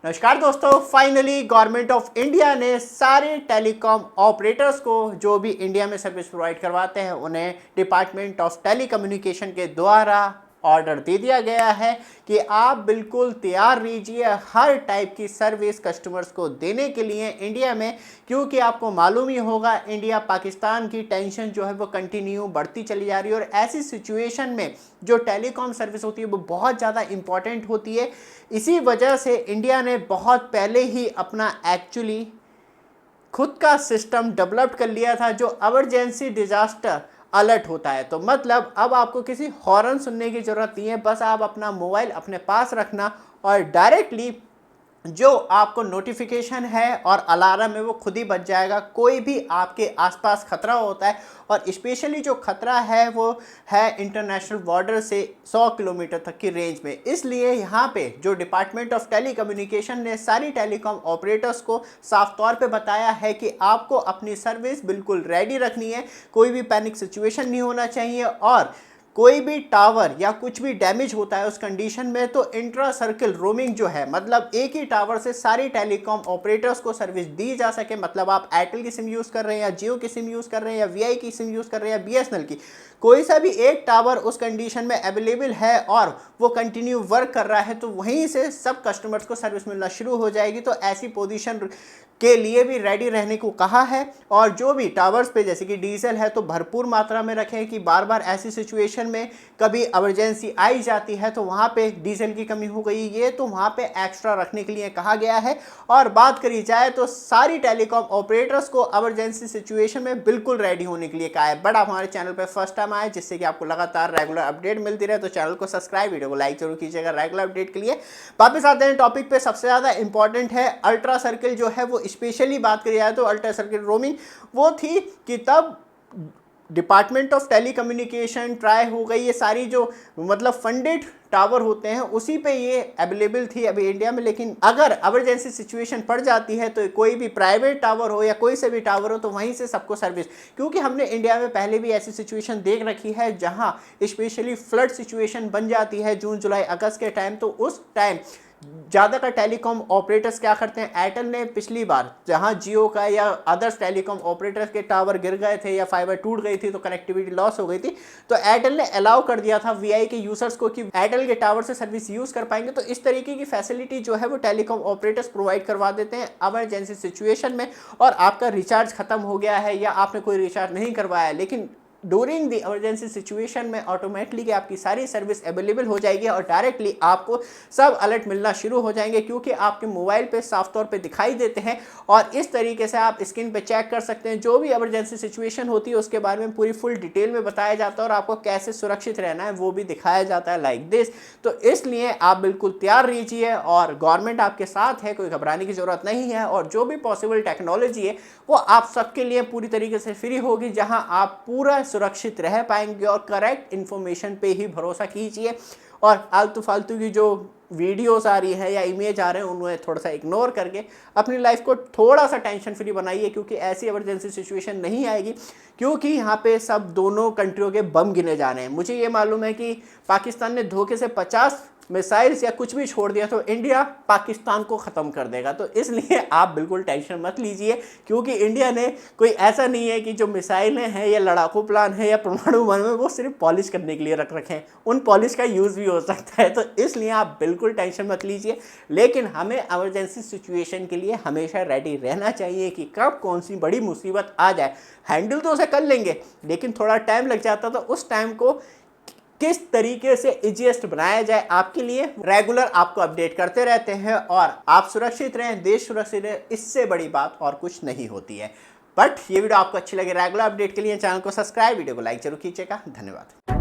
नमस्कार दोस्तों, finally government of India ने सारे टेलीकॉम ऑपरेटर्स को जो भी इंडिया में सर्विस प्रोवाइड करवाते हैं उन्हें डिपार्टमेंट ऑफ टेलीकम्युनिकेशन के द्वारा ऑर्डर दे दिया गया है कि आप बिल्कुल तैयार रहिए हर टाइप की सर्विस कस्टमर्स को देने के लिए इंडिया में, क्योंकि आपको मालूम ही होगा इंडिया पाकिस्तान की टेंशन जो है वो कंटिन्यू बढ़ती चली जा रही है। और ऐसी सिचुएशन में जो टेलीकॉम सर्विस होती है वो बहुत ज़्यादा इंपॉर्टेंट होती है। इसी वजह से इंडिया ने बहुत पहले ही अपना एक्चुअली खुद का सिस्टम डेवलप कर लिया था जो इमरजेंसी डिजास्टर अलर्ट होता है। तो मतलब अब आपको किसी हॉर्न सुनने की ज़रूरत नहीं है, बस आप अपना मोबाइल अपने पास रखना और डायरेक्टली जो आपको नोटिफिकेशन है और अलार्म है वो खुद ही बज जाएगा। कोई भी आपके आसपास खतरा होता है और स्पेशली जो खतरा है वो है इंटरनेशनल बॉर्डर से 100 किलोमीटर तक की रेंज में। इसलिए यहाँ पे जो डिपार्टमेंट ऑफ टेलीकम्युनिकेशन ने सारी टेलीकॉम ऑपरेटर्स को साफ तौर पे बताया है कि आपको अपनी सर्विस बिल्कुल रेडी रखनी है, कोई भी पैनिक सिचुएशन नहीं होना चाहिए। और कोई भी टावर या कुछ भी डैमेज होता है उस कंडीशन में तो इंट्रा सर्कल रोमिंग जो है, मतलब एक ही टावर से सारी टेलीकॉम ऑपरेटर्स को सर्विस दी जा सके। मतलब आप एयरटेल की सिम यूज़ कर रहे हैं या जियो की सिम यूज़ कर रहे हैं या वीआई की सिम यूज़ कर रहे हैं या बीएसएनएल की, कोई सा भी एक टावर उस कंडीशन में अवेलेबल है और वो कंटिन्यू वर्क कर रहा है तो वहीं से सब कस्टमर्स को सर्विस मिलना शुरू हो जाएगी। तो ऐसी पोजीशन के लिए भी रेडी रहने को कहा है। और जो भी टावर्स पे जैसे कि डीजल है तो भरपूर मात्रा में रखें कि बार बार ऐसी सिचुएशन में कभी इमरजेंसी आई जाती है तो वहाँ पे डीजल की कमी हो गई, ये तो वहाँ पे एक्स्ट्रा रखने के लिए कहा गया है। और बात करी जाए तो सारी टेलीकॉम ऑपरेटर्स को इमरजेंसी सिचुएशन में बिल्कुल रेडी होने के लिए कहा है। बट आप हमारे चैनल पर फर्स्ट टाइम आए जिससे कि आपको लगातार रेगुलर अपडेट मिलती रहे तो चैनल को सब्सक्राइब, वीडियो को लाइक जरूर कीजिएगा रेगुलर अपडेट के लिए। वापस आते हैं टॉपिक पे। सबसे ज़्यादा इंपॉर्टेंट है अल्ट्रा सर्किल जो है वो स्पेशली बात करी जाए तो अल्ट्रा सर्किल रोमिंग वो थी कि तब डिपार्टमेंट ऑफ टेलीकम्युनिकेशन ट्राई हो गई, ये सारी जो मतलब फंडेड टावर होते हैं उसी पे ये अवेलेबल थी अभी इंडिया में। लेकिन अगर इमरजेंसी सिचुएशन पड़ जाती है तो कोई भी प्राइवेट टावर हो या कोई से भी टावर हो तो वहीं से सबको सर्विस, क्योंकि हमने इंडिया में पहले भी ऐसी सिचुएशन देख रखी है जहां स्पेशली फ्लड सिचुएशन बन जाती है जून जुलाई अगस्त के टाइम। तो उस टाइम ज़्यादातर टेलीकॉम ऑपरेटर्स क्या करते हैं, एयरटेल ने पिछली बार जहां जियो का या अदर्स टेलीकॉम ऑपरेटर्स के टावर गिर गए थे या फाइबर टूट गई थी तो कनेक्टिविटी लॉस हो गई थी, तो एयरटेल ने अलाउ कर दिया था वीआई के यूजर्स को कि एयरटेल के टावर से सर्विस यूज़ कर पाएंगे। तो इस तरीके की फैसिलिटी जो है वो टेलीकॉम ऑपरेटर्स प्रोवाइड करवा देते हैं इमरजेंसी सिचुएशन में। और आपका रिचार्ज खत्म हो गया है या आपने कोई रिचार्ज नहीं करवाया, लेकिन ड्यूरिंग द इमरजेंसी सिचुएशन में ऑटोमेटिकली आपकी सारी सर्विस अवेलेबल हो जाएगी और डायरेक्टली आपको सब अलर्ट मिलना शुरू हो जाएंगे, क्योंकि आपके मोबाइल पे साफ तौर पे दिखाई देते हैं। और इस तरीके से आप स्क्रीन पे चेक कर सकते हैं जो भी इमरजेंसी सिचुएशन होती है उसके बारे में पूरी फुल डिटेल में बताया जाता है और आपको कैसे सुरक्षित रहना है वो भी दिखाया जाता है लाइक दिस। तो इसलिए आप बिल्कुल तैयार रहिए और गवर्नमेंट आपके साथ है, कोई घबराने की ज़रूरत नहीं है। और जो भी पॉसिबल टेक्नोलॉजी है वो आप सबके लिए पूरी तरीके से फ्री होगी, जहाँ आप पूरा सुरक्षित रह पाएंगे। और करेक्ट इन्फॉर्मेशन पे ही भरोसा कीजिए और आलतू फालतू की जो वीडियोस आ रही है या इमेज आ रहे हैं उन्हें थोड़ा सा इग्नोर करके अपनी लाइफ को थोड़ा सा टेंशन फ्री बनाइए, क्योंकि ऐसी इमरजेंसी सिचुएशन नहीं आएगी। क्योंकि यहाँ पे सब दोनों कंट्रियों के बम गिने जा रहे हैं। मुझे ये मालूम है कि पाकिस्तान ने धोखे से 50 मिसाइल्स या कुछ भी छोड़ दिया तो इंडिया पाकिस्तान को ख़त्म कर देगा। तो इसलिए आप बिल्कुल टेंशन मत लीजिए, क्योंकि इंडिया ने कोई ऐसा नहीं है कि जो मिसाइलें हैं या लड़ाकू प्लान है या परमाणु बम है वो सिर्फ पॉलिश करने के लिए रख रखे हैं, उन पॉलिश का यूज़ भी हो सकता है। तो इसलिए आप बिल्कुल टेंशन मत लीजिए। लेकिन हमें इमरजेंसी सिचुएशन के लिए हमेशा रेडी रहना चाहिए कि कब कौन सी बड़ी मुसीबत आ जाए। हैंडल तो उसे कर लेंगे लेकिन थोड़ा टाइम लग जाता, तो उस टाइम को किस तरीके से इजीएस्ट बनाया जाए आपके लिए रेगुलर आपको अपडेट करते रहते हैं और आप सुरक्षित रहें, देश सुरक्षित रहे, इससे बड़ी बात और कुछ नहीं होती है। बट ये वीडियो आपको अच्छी लगे, रेगुलर अपडेट के लिए चैनल को सब्सक्राइब, वीडियो को लाइक जरूर कीजिएगा। धन्यवाद।